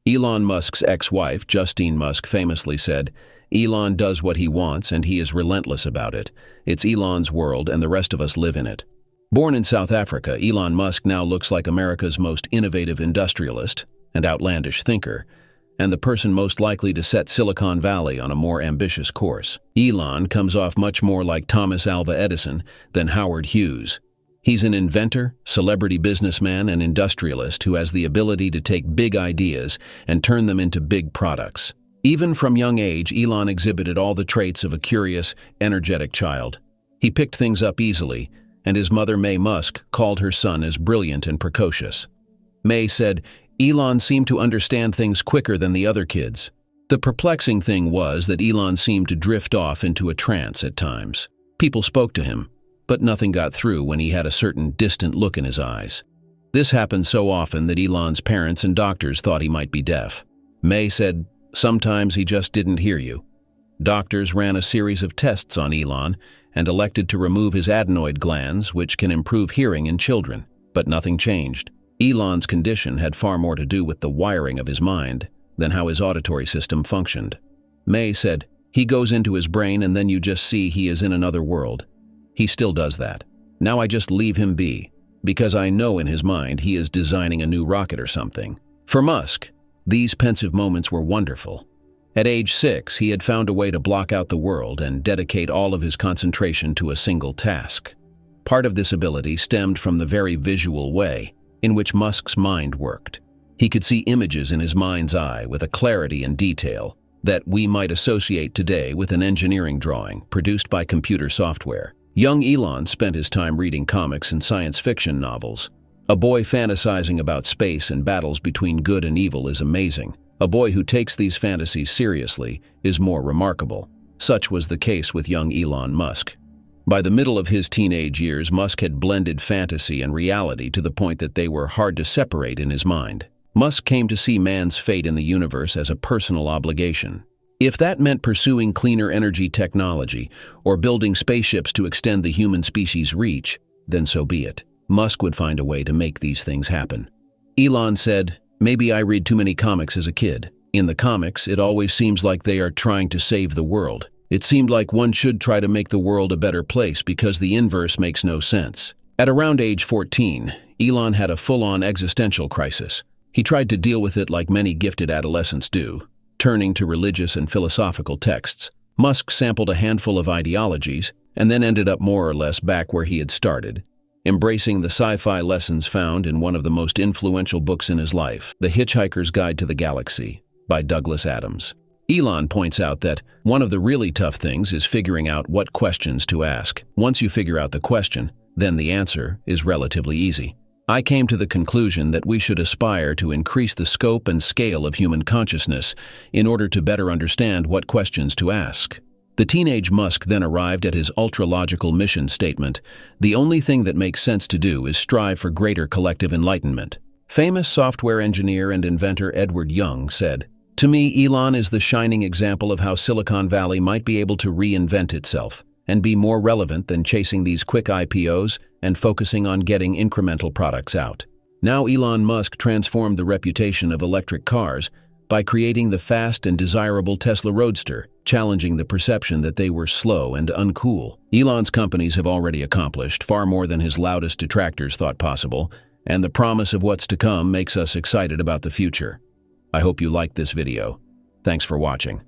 Elon Musk's ex-wife, Justine Musk, famously said, "Elon does what he wants and he is relentless about it. It's Elon's world and the rest of us live in it." Born in South Africa, Elon Musk now looks like America's most innovative industrialist and outlandish thinker, and the person most likely to set Silicon Valley on a more ambitious course. Elon comes off much more like Thomas Alva Edison than Howard Hughes. He's an inventor, celebrity businessman, and industrialist who has the ability to take big ideas and turn them into big products. Even from young age, Elon exhibited all the traits of a curious, energetic child. He picked things up easily, and his mother, May Musk, called her son as brilliant and precocious. May said, "Elon seemed to understand things quicker than the other kids." The perplexing thing was that Elon seemed to drift off into a trance at times. People spoke to him, but nothing got through when he had a certain distant look in his eyes. This happened so often that Elon's parents and doctors thought he might be deaf. May said, "Sometimes he just didn't hear you." Doctors ran a series of tests on Elon and elected to remove his adenoid glands, which can improve hearing in children, but nothing changed. Elon's condition had far more to do with the wiring of his mind than how his auditory system functioned. May said, "He goes into his brain and then you just see he is in another world. He still does that. Now I just leave him be, because I know in his mind he is designing a new rocket or something." For Musk, these pensive moments were wonderful. At age 6, he had found a way to block out the world and dedicate all of his concentration to a single task. Part of this ability stemmed from the very visual way in which Musk's mind worked. He could see images in his mind's eye with a clarity and detail that we might associate today with an engineering drawing produced by computer software. Young Elon spent his time reading comics and science fiction novels. A boy fantasizing about space and battles between good and evil is amazing. A boy who takes these fantasies seriously is more remarkable. Such was the case with young Elon Musk. By the middle of his teenage years, Musk had blended fantasy and reality to the point that they were hard to separate in his mind. Musk came to see man's fate in the universe as a personal obligation. If that meant pursuing cleaner energy technology or building spaceships to extend the human species' reach, then so be it. Musk would find a way to make these things happen. Elon said, "Maybe I read too many comics as a kid. In the comics, it always seems like they are trying to save the world. It seemed like one should try to make the world a better place because the inverse makes no sense." At around age 14, Elon had a full-on existential crisis. He tried to deal with it like many gifted adolescents do, turning to religious and philosophical texts. Musk sampled a handful of ideologies and then ended up more or less back where he had started, embracing the sci-fi lessons found in one of the most influential books in his life, The Hitchhiker's Guide to the Galaxy, by Douglas Adams. Elon points out that one of the really tough things is figuring out what questions to ask. Once you figure out the question, then the answer is relatively easy. I came to the conclusion that we should aspire to increase the scope and scale of human consciousness in order to better understand what questions to ask. The teenage Musk then arrived at his ultra-logical mission statement: "The only thing that makes sense to do is strive for greater collective enlightenment." Famous software engineer and inventor Edward Young said, "To me, Elon is the shining example of how Silicon Valley might be able to reinvent itself and be more relevant than chasing these quick IPOs and focusing on getting incremental products out." Now Elon Musk transformed the reputation of electric cars by creating the fast and desirable Tesla Roadster, challenging the perception that they were slow and uncool. Elon's companies have already accomplished far more than his loudest detractors thought possible, and the promise of what's to come makes us excited about the future. I hope you liked this video. Thanks for watching.